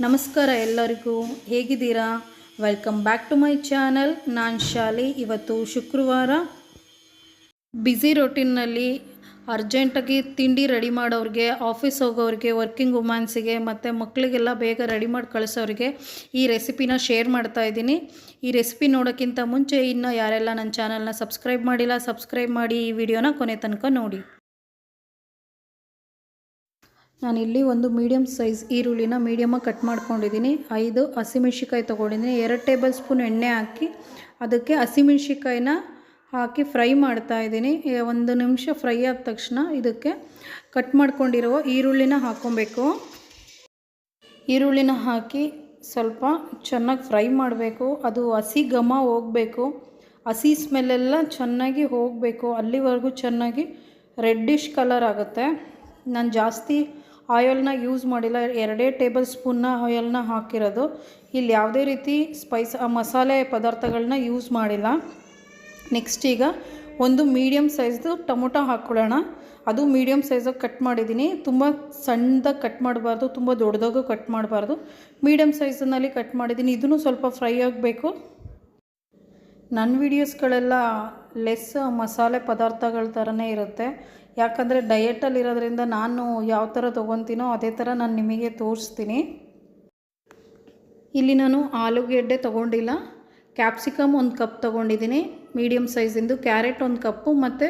ನಮಸ್ಕಾರ ಎಲ್ಲರಿಗೂ, ಹೇಗಿದ್ದೀರಾ? Welcome back to my channel. ನಾನು ಶಾಲಿ. ಇವತ್ತು ಶುಕ್ರವಾರ. ಬ್ಯುಸಿ ರೊಟೀನ್ನಲ್ಲಿ ಅರ್ಜೆಂಟಾಗಿ ತಿಂಡಿ ರೆಡಿ ಮಾಡೋರಿಗೆ, ಆಫೀಸ್ ಹೋಗೋರಿಗೆ, ವರ್ಕಿಂಗ್ ವುಮೆನ್ಸಿಗೆ ಮತ್ತು ಮಕ್ಕಳಿಗೆಲ್ಲ ಬೇಗ ರೆಡಿ ಮಾಡಿ ಕಳಿಸೋರಿಗೆ ಈ ರೆಸಿಪಿನ ಶೇರ್ ಮಾಡ್ತಾ ಇದ್ದೀನಿ. ಈ ರೆಸಿಪಿ ನೋಡೋಕ್ಕಿಂತ ಮುಂಚೆ ಇನ್ನೂ ಯಾರೆಲ್ಲ ನನ್ನ ಚಾನಲ್ನ ಸಬ್ಸ್ಕ್ರೈಬ್ ಮಾಡಿಲ್ಲ, ಸಬ್ಸ್ಕ್ರೈಬ್ ಮಾಡಿ ಈ ವಿಡಿಯೋನ ಕೊನೆ ತನಕ ನೋಡಿ. ನಾನಿಲ್ಲಿ ಒಂದು ಮೀಡಿಯಮ್ ಸೈಜ್ ಈರುಳ್ಳಿನ ಮೀಡಿಯಮಾಗಿ ಕಟ್ ಮಾಡ್ಕೊಂಡಿದ್ದೀನಿ. 5 ಹಸಿಮೆಣ್ಸಿಕಾಯಿ ತೊಗೊಂಡಿದ್ದೀನಿ. 2 ಟೇಬಲ್ ಸ್ಪೂನ್ ಎಣ್ಣೆ ಹಾಕಿ ಅದಕ್ಕೆ ಹಸಿಮೆಣ್ಸಿಕಾಯಿನ ಹಾಕಿ ಫ್ರೈ ಮಾಡ್ತಾಯಿದ್ದೀನಿ. 1 ನಿಮಿಷ ಫ್ರೈ ಆದ ತಕ್ಷಣ ಇದಕ್ಕೆ ಕಟ್ ಮಾಡ್ಕೊಂಡಿರುವ ಈರುಳ್ಳಿನ ಹಾಕ್ಕೊಬೇಕು. ಈರುಳ್ಳಿನ ಹಾಕಿ ಸ್ವಲ್ಪ ಚೆನ್ನಾಗಿ ಫ್ರೈ ಮಾಡಬೇಕು. ಅದು ಹಸಿ ಘಮ ಹೋಗಬೇಕು, ಹಸಿ ಸ್ಮೆಲ್ಲೆಲ್ಲ ಚೆನ್ನಾಗಿ ಹೋಗಬೇಕು. ಅಲ್ಲಿವರೆಗೂ ಚೆನ್ನಾಗಿ ರೆಡ್ಡಿಶ್ ಕಲರ್ ಆಗುತ್ತೆ. ನಾನು ಜಾಸ್ತಿ ಆಯಿಲ್ನ ಯೂಸ್ ಮಾಡಿಲ್ಲ, 2 ಟೇಬಲ್ ಸ್ಪೂನ್ನ ಆಯಿಲ್ನ ಹಾಕಿರೋದು. ಇಲ್ಲಿ ಯಾವುದೇ ರೀತಿ ಮಸಾಲೆ ಪದಾರ್ಥಗಳನ್ನ ಯೂಸ್ ಮಾಡಿಲ್ಲ. ನೆಕ್ಸ್ಟ್ ಈಗ ಒಂದು ಮೀಡಿಯಮ್ ಸೈಜ್ದು ಟೊಮೊಟೊ ಹಾಕ್ಕೊಳ್ಳೋಣ. ಅದು ಮೀಡಿಯಮ್ ಸೈಜಾಗಿ ಕಟ್ ಮಾಡಿದ್ದೀನಿ. ತುಂಬ ಸಣ್ಣದಾಗಿ ಕಟ್ ಮಾಡಬಾರ್ದು, ತುಂಬ ದೊಡ್ಡದಾಗೂ ಕಟ್ ಮಾಡಬಾರ್ದು. ಮೀಡಿಯಮ್ ಸೈಜ್ನಲ್ಲಿ ಕಟ್ ಮಾಡಿದ್ದೀನಿ. ಇದನ್ನು ಸ್ವಲ್ಪ ಫ್ರೈ ಆಗಬೇಕು. ನನ್ನ ವೀಡಿಯೋಸ್ಗಳೆಲ್ಲ ಲೆಸ್ ಮಸಾಲೆ ಪದಾರ್ಥಗಳ ಥರನೇ ಇರುತ್ತೆ. ಯಾಕಂದರೆ ಡಯಟಲ್ಲಿರೋದ್ರಿಂದ ನಾನು ಯಾವ ಥರ ತೊಗೊತೀನೋ ಅದೇ ಥರ ನಾನು ನಿಮಗೆ ತೋರಿಸ್ತೀನಿ. ಇಲ್ಲಿ ನಾನು ಆಲೂಗೆಡ್ಡೆ ತೊಗೊಂಡಿಲ್ಲ, ಕ್ಯಾಪ್ಸಿಕಮ್ 1 ಕಪ್ ತೊಗೊಂಡಿದ್ದೀನಿ ಮೀಡಿಯಮ್ ಸೈಜಿಂದು, ಕ್ಯಾರೆಟ್ 1 ಕಪ್ಪು ಮತ್ತು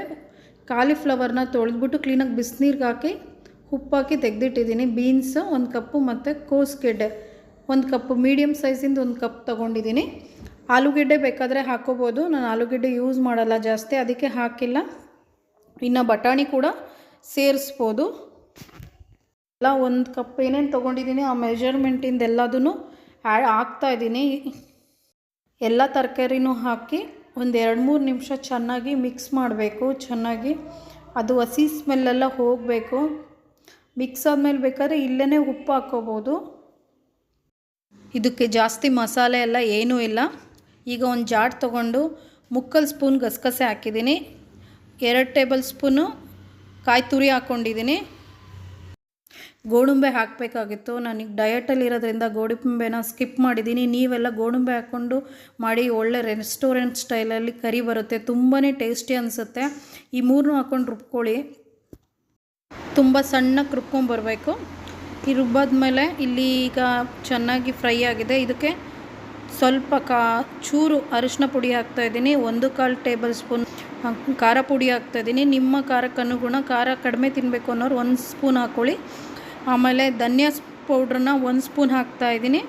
ಕಾಲಿಫ್ಲವರ್ನ ತೊಳೆದ್ಬಿಟ್ಟು ಕ್ಲೀನಾಗಿ ಬಿಸಿನೀರಿಗೆ ಹಾಕಿ ಉಪ್ಪಾಕಿ ತೆಗೆದಿಟ್ಟಿದ್ದೀನಿ. ಬೀನ್ಸ್ 1 ಕಪ್ಪು ಮತ್ತು ಕೋಸ್ಗೆಡ್ಡೆ 1 ಕಪ್ಪು ಮೀಡಿಯಮ್ ಸೈಜಿಂದು 1 ಕಪ್ ತೊಗೊಂಡಿದ್ದೀನಿ. ಆಲೂಗೆಡ್ಡೆ ಬೇಕಾದರೆ ಹಾಕ್ಕೋಬೋದು, ನಾನು ಆಲೂಗೆಡ್ಡೆ ಯೂಸ್ ಮಾಡಲ್ಲ ಜಾಸ್ತಿ, ಅದಕ್ಕೆ ಹಾಕಿಲ್ಲ. ಇನ್ನು ಬಟಾಣಿ ಕೂಡ ಸೇರಿಸ್ಬೋದು. ಎಲ್ಲ 1 ಕಪ್ ಏನೇನು ತೊಗೊಂಡಿದ್ದೀನಿ ಆ ಮೆಜರ್ಮೆಂಟಿಂದ ಎಲ್ಲದೂ ಹಾಕ್ತಾಯಿದ್ದೀನಿ. ಎಲ್ಲ ತರಕಾರಿನೂ ಹಾಕಿ ಒಂದು 2-3 ನಿಮಿಷ ಚೆನ್ನಾಗಿ ಮಿಕ್ಸ್ ಮಾಡಬೇಕು. ಚೆನ್ನಾಗಿ ಅದು ಹಸಿ ಸ್ಮೆಲ್ಲೆಲ್ಲ ಹೋಗಬೇಕು. ಮಿಕ್ಸ್ ಆದಮೇಲೆ ಬೇಕಾದ್ರೆ ಇಲ್ಲೇ ಉಪ್ಪು ಹಾಕ್ಕೋಬೋದು. ಇದಕ್ಕೆ ಜಾಸ್ತಿ ಮಸಾಲೆ ಎಲ್ಲ ಏನೂ ಇಲ್ಲ. ಈಗ ಒಂದು ಜಾರ್ ತೊಗೊಂಡು 3 ಸ್ಪೂನ್ ಗಸಗಸೆ ಹಾಕಿದ್ದೀನಿ. 2 ಟೇಬಲ್ ಸ್ಪೂನು ಕಾಯಿ ತುರಿ ಹಾಕ್ಕೊಂಡಿದ್ದೀನಿ. ಗೋಡಂಬಿ ಹಾಕಬೇಕಾಗಿತ್ತು, ನನಗೆ ಡಯಟಲ್ಲಿರೋದ್ರಿಂದ ಗೋಡಂಬಿನ ಸ್ಕಿಪ್ ಮಾಡಿದ್ದೀನಿ. ನೀವೆಲ್ಲ ಗೋಡಂಬಿ ಹಾಕ್ಕೊಂಡು ಮಾಡಿ, ಒಳ್ಳೆ ರೆಸ್ಟೋರೆಂಟ್ ಸ್ಟೈಲಲ್ಲಿ ಕರಿ ಬರುತ್ತೆ, ತುಂಬಾ ಟೇಸ್ಟಿ ಅನಿಸುತ್ತೆ. ಈ 3 ಹಾಕ್ಕೊಂಡು ರುಬ್ಕೊಳ್ಳಿ. ತುಂಬ ಸಣ್ಣಕ್ಕೆ ರುಬ್ಕೊಂಬರಬೇಕು. ಈ ರುಬ್ಬಾದ್ಮೇಲೆ ಇಲ್ಲಿ ಈಗ ಚೆನ್ನಾಗಿ ಫ್ರೈ ಆಗಿದೆ. ಇದಕ್ಕೆ ಸ್ವಲ್ಪ ಚೂರು ಅರಿಶಿನ ಪುಡಿ ಹಾಕ್ತಾಯಿದ್ದೀನಿ. 1/4 ಟೇಬಲ್ ಸ್ಪೂನ್ ಖಾರ ಪುಡಿ ಹಾಕ್ತಾಯಿದ್ದೀನಿ. ನಿಮ್ಮ ಖಾರಕ್ಕೆ ಅನುಗುಣ, ಖಾರ ಕಡಿಮೆ ತಿನ್ನಬೇಕು ಅನ್ನೋರು 1 ಸ್ಪೂನ್ ಹಾಕ್ಕೊಳ್ಳಿ. ಆಮೇಲೆ ಧನಿಯಾ ಪೌಡ್ರನ್ನ 1 ಸ್ಪೂನ್ ಹಾಕ್ತಾಯಿದ್ದೀನಿ.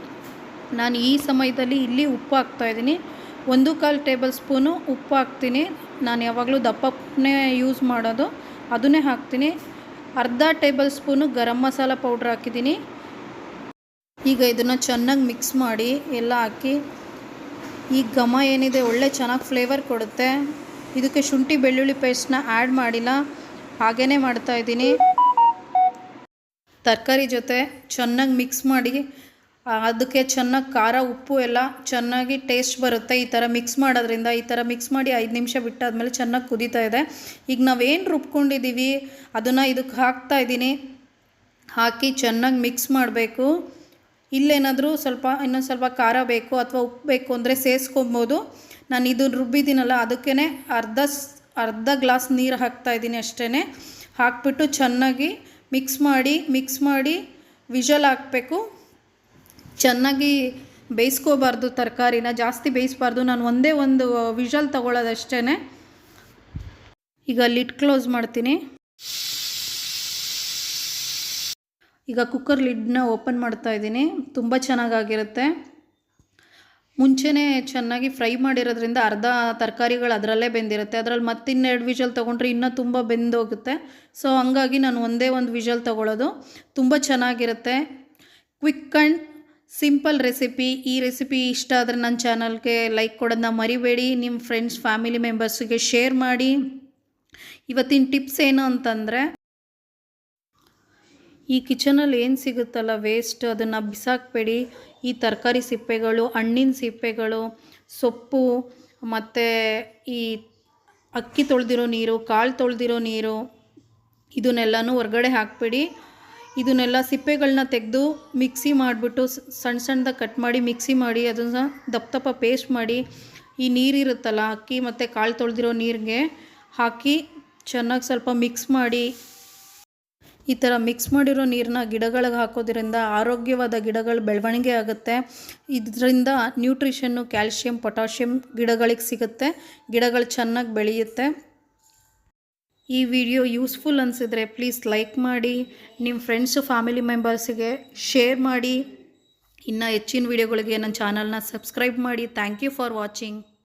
ನಾನು ಈ ಸಮಯದಲ್ಲಿ ಇಲ್ಲಿ ಉಪ್ಪು ಹಾಕ್ತಾಯಿದ್ದೀನಿ. 1/4 ಟೇಬಲ್ ಸ್ಪೂನು ಉಪ್ಪು ಹಾಕ್ತೀನಿ. ನಾನು ಯಾವಾಗಲೂ ದಪ್ಪನೇ ಯೂಸ್ ಮಾಡೋದು, ಅದನ್ನೇ ಹಾಕ್ತೀನಿ. ಅರ್ಧ table spoon garam masala powder ಹಾಕಿದ್ದೀನಿ. ಈಗ ಇದನ್ನು ಚೆನ್ನಾಗಿ ಮಿಕ್ಸ್ ಮಾಡಿ ಎಲ್ಲ ಹಾಕಿ, ಈ ಘಮ ಏನಿದೆ ಒಳ್ಳೆ ಚೆನ್ನಾಗಿ ಫ್ಲೇವರ್ ಕೊಡುತ್ತೆ. ಇದಕ್ಕೆ ಶುಂಠಿ ಬೆಳ್ಳುಳ್ಳಿ ಪೇಸ್ಟ್ನ ಆ್ಯಡ್ ಮಾಡಿಲ್ಲ, ಹಾಗೇ ಮಾಡ್ತಾಯಿದ್ದೀನಿ. ತರಕಾರಿ ಜೊತೆ ಚೆನ್ನಾಗಿ ಮಿಕ್ಸ್ ಮಾಡಿ ಅದಕ್ಕೆ ಚೆನ್ನಾಗಿ ಖಾರ ಉಪ್ಪು ಎಲ್ಲ ಚೆನ್ನಾಗಿ ಟೇಸ್ಟ್ ಬರುತ್ತೆ ಈ ಥರ ಮಿಕ್ಸ್ ಮಾಡೋದ್ರಿಂದ. ಈ ಥರ ಮಿಕ್ಸ್ ಮಾಡಿ 5 ನಿಮಿಷ ಬಿಟ್ಟಾದಮೇಲೆ ಚೆನ್ನಾಗಿ ಕುದೀತಾ ಇದೆ. ಈಗ ನಾವೇನು ರುಬ್ಕೊಂಡಿದ್ದೀವಿ ಅದನ್ನು ಇದಕ್ಕೆ ಹಾಕ್ತಾಯಿದ್ದೀನಿ. ಹಾಕಿ ಚೆನ್ನಾಗಿ ಮಿಕ್ಸ್ ಮಾಡಬೇಕು. ಇಲ್ಲೇನಾದರೂ ಇನ್ನೊಂದು ಸ್ವಲ್ಪ ಖಾರ ಬೇಕು ಅಥವಾ ಉಪ್ಪು ಬೇಕು ಅಂದರೆ ಸೇರಿಸ್ಕೊಬೋದು. ನಾನು ಇದು ರುಬ್ಬಿದ್ದೀನಲ್ಲ ಅದಕ್ಕೇ ಅರ್ಧ ಗ್ಲಾಸ್ ನೀರು ಹಾಕ್ತಾಯಿದ್ದೀನಿ ಅಷ್ಟೇ. ಹಾಕ್ಬಿಟ್ಟು ಚೆನ್ನಾಗಿ ಮಿಕ್ಸ್ ಮಾಡಿ ವಿಷಲ್ ಹಾಕಬೇಕು. ಚೆನ್ನಾಗಿ ಬೇಯಿಸ್ಕೋಬಾರ್ದು, ತರಕಾರಿನ ಜಾಸ್ತಿ ಬೇಯಿಸಬಾರ್ದು. ನಾನು ಒಂದೇ ಒಂದು ವಿಷಲ್ ತಗೊಳ್ಳೋದಷ್ಟೇ. ಈಗ ಲಿಡ್ ಕ್ಲೋಸ್ ಮಾಡ್ತೀನಿ. ಈಗ ಕುಕ್ಕರ್ ಲಿಡ್ನ ಓಪನ್ ಮಾಡ್ತಾಯಿದ್ದೀನಿ. ತುಂಬ ಚೆನ್ನಾಗಾಗಿರುತ್ತೆ. ಮುಂಚೆನೇ ಚೆನ್ನಾಗಿ ಫ್ರೈ ಮಾಡಿರೋದ್ರಿಂದ ಅರ್ಧ ತರಕಾರಿಗಳು ಅದರಲ್ಲೇ ಬೆಂದಿರುತ್ತೆ. ಅದರಲ್ಲಿ ಮತ್ತಿನ್ನೆರಡು ವಿಷಲ್ ತೊಗೊಂಡ್ರೆ ಇನ್ನೂ ತುಂಬ ಬೆಂದೋಗುತ್ತೆ. ಸೊ ಹಂಗಾಗಿ ನಾನು ಒಂದೇ ಒಂದು ವಿಷಲ್ ತೊಗೊಳ್ಳೋದು. ತುಂಬ ಚೆನ್ನಾಗಿರುತ್ತೆ. Quick and simple recipe. ಈ ರೆಸಿಪಿ ಇಷ್ಟ ಆದರೆ ನನ್ನ ಚಾನಲ್ಗೆ ಲೈಕ್ ಕೊಡೋದನ್ನ ಮರಿಬೇಡಿ. ನಿಮ್ಮ ಫ್ರೆಂಡ್ಸ್ ಫ್ಯಾಮಿಲಿ ಮೆಂಬರ್ಸಿಗೆ ಶೇರ್ ಮಾಡಿ. ಇವತ್ತಿನ ಟಿಪ್ಸ್ ಏನು ಅಂತಂದರೆ, ಈ ಕಿಚನಲ್ಲಿ ಏನು ಸಿಗುತ್ತಲ್ಲ ವೇಸ್ಟ್, ಅದನ್ನು ಬಿಸಾಕಬೇಡಿ. ಈ ತರಕಾರಿ ಸಿಪ್ಪೆಗಳು, ಹಣ್ಣಿನ ಸಿಪ್ಪೆಗಳು, ಸೊಪ್ಪು ಮತ್ತು ಈ ಅಕ್ಕಿ ತೊಳೆದಿರೋ ನೀರು, ಕಾಳು ತೊಳೆದಿರೋ ನೀರು, ಇದನ್ನೆಲ್ಲನೂ ಹೊರಗಡೆ ಹಾಕಬೇಡಿ. ಇದನ್ನೆಲ್ಲ ಸಿಪ್ಪೆಗಳನ್ನ ತೆಗೆದು ಮಿಕ್ಸಿ ಮಾಡಿಬಿಟ್ಟು ಸಣ್ಣ ಸಣ್ಣದಾಗಿ ಕಟ್ ಮಾಡಿ ಮಿಕ್ಸಿ ಮಾಡಿ ಅದನ್ನು ದಪ್ಪ ದಪ್ಪ ಪೇಸ್ಟ್ ಮಾಡಿ ಈ ನೀರಿರುತ್ತಲ್ಲ ಅಕ್ಕಿ ಮತ್ತು ಕಾಳು ತೊಳೆದಿರೋ ನೀರಿಗೆ ಹಾಕಿ ಚೆನ್ನಾಗಿ ಸ್ವಲ್ಪ ಮಿಕ್ಸ್ ಮಾಡಿ ಈ ಥರ ಮಿಕ್ಸ್ ಮಾಡಿರೋ ನೀರನ್ನ ಗಿಡಗಳಿಗೆ ಹಾಕೋದ್ರಿಂದ ಆರೋಗ್ಯವಾದ ಗಿಡಗಳು ಬೆಳವಣಿಗೆ ಆಗುತ್ತೆ. ಇದರಿಂದ ನ್ಯೂಟ್ರಿಷನ್ನು, ಕ್ಯಾಲ್ಶಿಯಂ, ಪೊಟ್ಯಾಷಿಯಂ ಗಿಡಗಳಿಗೆ ಸಿಗುತ್ತೆ. ಗಿಡಗಳು ಚೆನ್ನಾಗಿ ಬೆಳೆಯುತ್ತೆ. ಈ ವಿಡಿಯೋ ಯೂಸ್ಫುಲ್ ಅನಿಸಿದರೆ ಪ್ಲೀಸ್ ಲೈಕ್ ಮಾಡಿ, ನಿಮ್ಮ ಫ್ರೆಂಡ್ಸು ಫ್ಯಾಮಿಲಿ ಮೆಂಬರ್ಸಿಗೆ ಶೇರ್ ಮಾಡಿ. ಇನ್ನು ಹೆಚ್ಚಿನ ವಿಡಿಯೋಗಳಿಗೆ ನನ್ನ ಚಾನಲ್ನ ಸಬ್ಸ್ಕ್ರೈಬ್ ಮಾಡಿ. Thank you for watching.